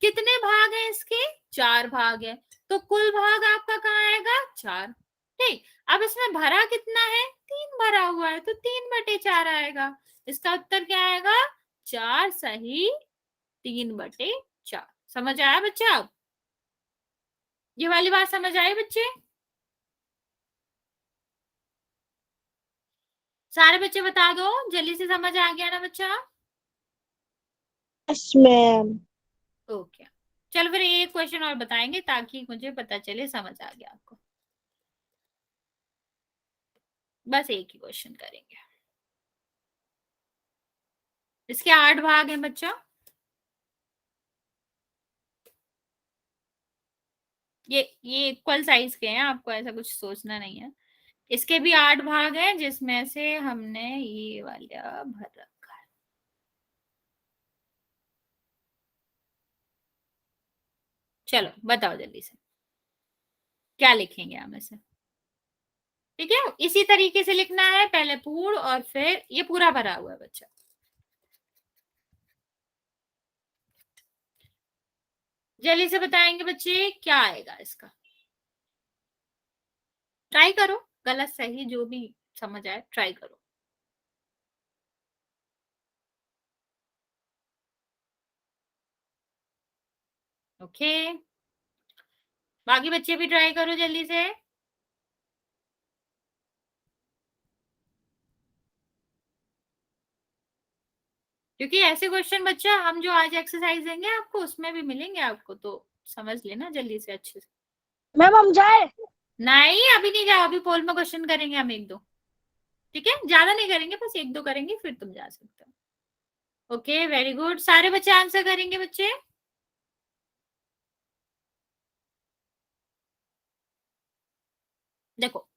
कितने भाग हैं इसके, 4 भाग है, तो कुल भाग आपका कहाँ आएगा, 4, ठीक। अब इसमें भरा कितना है, 3 भरा हुआ है, तो 3/4 आएगा। इसका उत्तर क्या आएगा, 4 सही 3/4। समझ आया बच्चा? अब ये वाली बात समझ आई बच्चे? सारे बच्चे बता दो, जल्दी से, समझ आ गया ना बच्चा? Yes ma'am. ओके, चलो फिर एक क्वेश्चन और बताएंगे ताकि मुझे पता चले समझ आ गया आपको। बस एक ही क्वेश्चन करेंगे। इसके 8 भाग हैं बच्चा, ये इक्वल साइज के हैं, आपको ऐसा कुछ सोचना नहीं है। इसके भी 8 भाग हैं, जिसमें से हमने ये वाला भर रखा है। चलो बताओ जल्दी से, क्या लिखेंगे हम इसे? ठीक है, इसी तरीके से लिखना है, पहले पूर्ण और फिर ये पूरा भरा हुआ है बच्चा। जल्दी से बताएंगे बच्चे, क्या आएगा इसका? ट्राई करो, गलत सही जो भी समझ आए ट्राई करो। ओके, बाकी बच्चे भी ट्राई करो जल्दी से, क्योंकि ऐसे क्वेश्चन बच्चा हम जो आज एक्सरसाइज देंगे आपको उसमें भी मिलेंगे आपको, तो समझ लेना जल्दी से अच्छे से। मैम हम जाए? नहीं अभी नहीं जाओ, अभी पोल में क्वेश्चन करेंगे हम 1 2, ठीक है, ज्यादा नहीं करेंगे, बस 1 2 करेंगे, फिर तुम जा सकते हो। ओके वेरी गुड, सारे बच्चे आंसर करेंगे बच्चे? देखो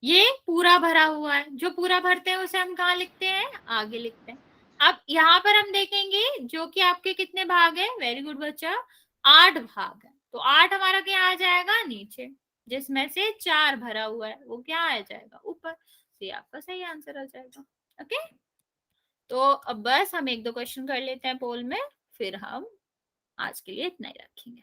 ये पूरा भरा हुआ है, जो पूरा भरते हैं उसे हम कहाँ लिखते हैं, आगे लिखते हैं। अब यहाँ पर हम देखेंगे जो कि आपके कितने भाग है, वेरी गुड बच्चा, 8 भाग है, तो 8 हमारा क्या आ जाएगा, नीचे, जिसमें से 4 भरा हुआ है वो क्या आ जाएगा, ऊपर, तो ये आपका सही आंसर आ जाएगा। ओके, तो अब बस हम 1 2 क्वेश्चन कर लेते हैं पोल में, फिर हम आज के लिए इतना ही रखेंगे।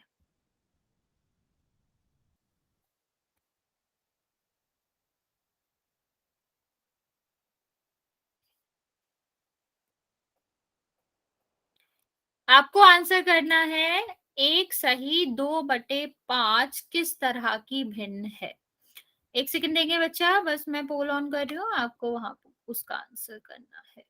आपको आंसर करना है, 1 सही 2/5 किस तरह की भिन्न है। 1 सेकंड देंगे बच्चा, बस मैं पोल ऑन कर रही हूँ, आपको वहां उसका आंसर करना है।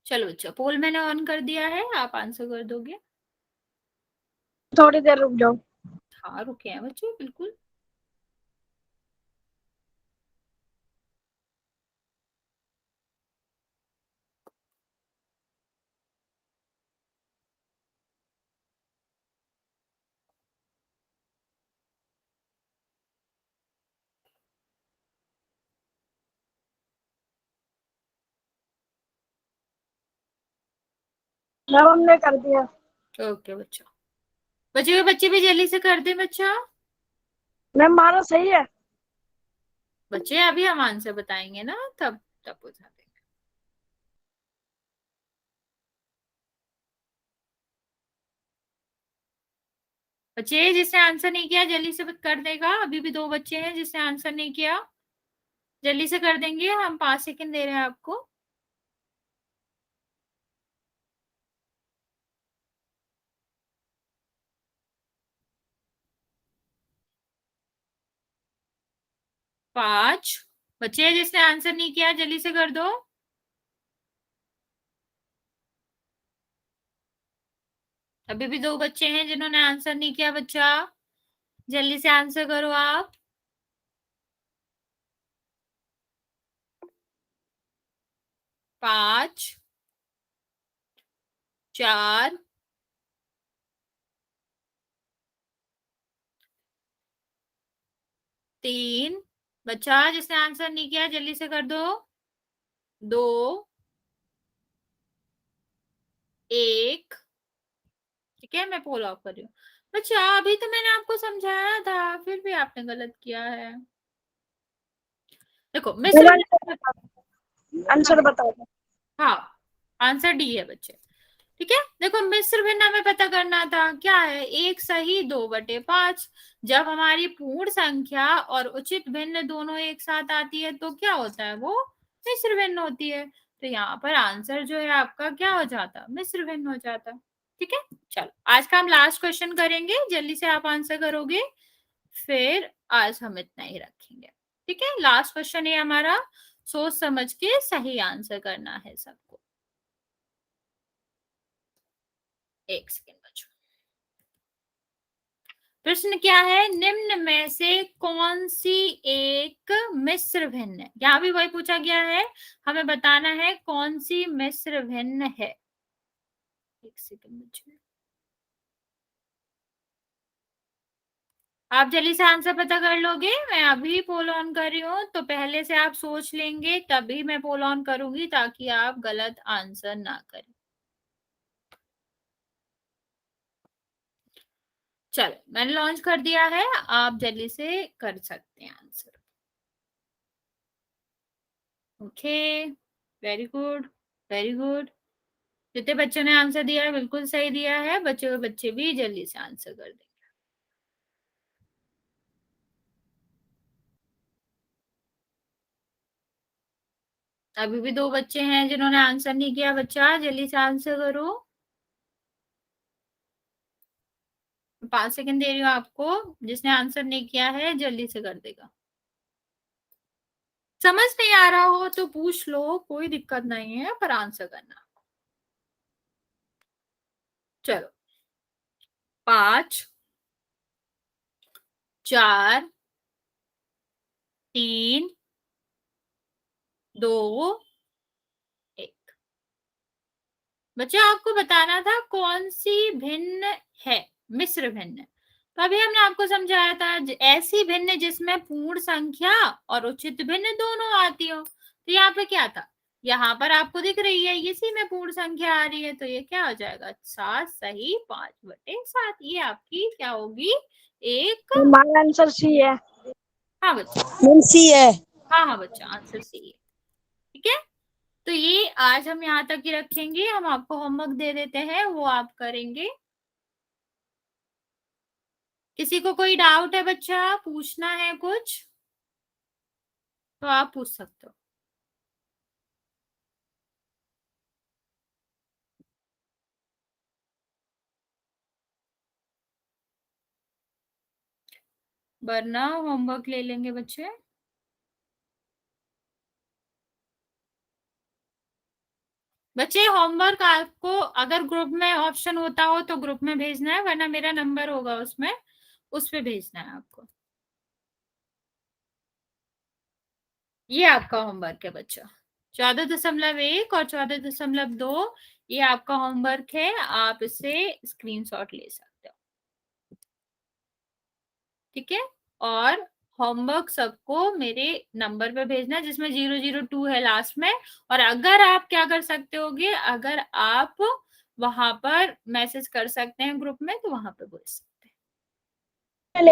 चलो बच्चा, पोल मैंने ऑन कर दिया है, आप आंसर कर दोगे? थोड़ी देर रुक जाओ। हाँ रुके हैं बच्चे, बिल्कुल। मैम हमने कर दिया। ओके बच्चा, बचे हुए बच्चे भी जल्दी से कर दे बच्चा। मैम हमारा सही है। बच्चे अभी हम आंसर बताएंगे ना, तब तब बता देंगे। बच्चे जिसने आंसर नहीं किया जल्दी से कर देगा। अभी भी दो बच्चे हैं जिसने आंसर नहीं किया, जल्दी से कर देंगे। हम 5 सेकंड दे रहे हैं आपको। 5। बच्चे जिसने आंसर नहीं किया जल्दी से कर दो। अभी भी दो बच्चे हैं जिन्होंने आंसर नहीं किया बच्चा, जल्दी से आंसर करो आप। 5, 4, 3। बच्चा जिसने आंसर नहीं किया जल्दी से कर दो। 2, 1। ठीक है, मैं पोल ऑफ कर रही हूँ। बच्चा अभी तो मैंने आपको समझाया था, फिर भी आपने गलत किया है। देखो मिस्र। आंसर बताओ। हाँ, आंसर डी है बच्चे। ठीक है, देखो मिस्र भिन्न हमें पता करना था, क्या है, 1 सही 2/5। जब हमारी पूर्ण संख्या और उचित भिन्न दोनों एक साथ आती है तो क्या होता है, वो मिस्र भिन्न होती है। तो यहाँ पर आंसर जो है आपका क्या हो जाता, मिस्र भिन्न हो जाता। ठीक है, चलो आज का हम लास्ट क्वेश्चन करेंगे, जल्दी से आप आंसर करोगे, फिर आज हम इतना ही रखेंगे। ठीक है, लास्ट क्वेश्चन है हमारा, सोच समझ के सही आंसर करना है सबको। 1 सेकेंड बच्चों। प्रश्न क्या है, निम्न में से कौन सी एक मिश्र भिन्न है। यहाँ भी वही पूछा गया है, हमें बताना है कौन सी मिश्र भिन्न है। 1 सेकेंड बच्चों, आप जल्दी से आंसर पता कर लोगे। मैं अभी पोल ऑन कर रही हूँ, तो पहले से आप सोच लेंगे तभी मैं पोल ऑन करूंगी, ताकि आप गलत आंसर ना करें। चलो मैंने लॉन्च कर दिया है, आप जल्दी से कर सकते हैं answer. Okay, very good, very good. जितने बच्चों ने आंसर दिया है बिल्कुल सही दिया है, बचे हुए बच्चे भी जल्दी से आंसर कर देंगे। अभी भी दो बच्चे हैं जिन्होंने आंसर नहीं किया, बच्चा जल्दी से आंसर करो। 5 सेकंड दे रही हूँ आपको, जिसने आंसर नहीं किया है जल्दी से कर देगा। समझ नहीं आ रहा हो तो पूछ लो, कोई दिक्कत नहीं है, पर आंसर करना। चलो, 5, 4, 3, 2, 1। बच्चे आपको बताना था कौन सी भिन्न है, मिश्र भिन्न। तो अभी हमने आपको समझाया था, ऐसी भिन्न जिसमें पूर्ण संख्या और उचित भिन्न दोनों आती हो। तो यहाँ पे क्या था, यहाँ पर आपको दिख रही है इसी में पूर्ण संख्या आ रही है, तो ये क्या हो जाएगा, 7 सही 5/7। ये आपकी क्या होगी, एक। हमारा आंसर सी है। हाँ बच्चा, मैम सी है। हाँ हाँ बच्चा, आंसर सही है। ठीक है, तो ये आज हम यहाँ तक ही रखेंगे, हम आपको होमवर्क दे देते हैं, वो आप करेंगे। किसी को कोई डाउट है बच्चा, पूछना है कुछ, तो आप पूछ सकते हो। वरना होमवर्क ले लेंगे बच्चे। बच्चे होमवर्क आपको अगर ग्रुप में ऑप्शन होता हो तो ग्रुप में भेजना है, वरना मेरा नंबर होगा उसमें, उस पे भेजना है आपको। ये आपका होमवर्क है बच्चों, 14.1 और 14.2 ये आपका होमवर्क है, आप इसे स्क्रीनशॉट ले सकते हो, ठीक है। और होमवर्क सबको मेरे नंबर पे भेजना है जिसमें 002 है लास्ट में। और अगर आप क्या कर सकते होगे, अगर आप वहां पर मैसेज कर सकते हैं ग्रुप में, तो वहां पे बोल सकते हैं।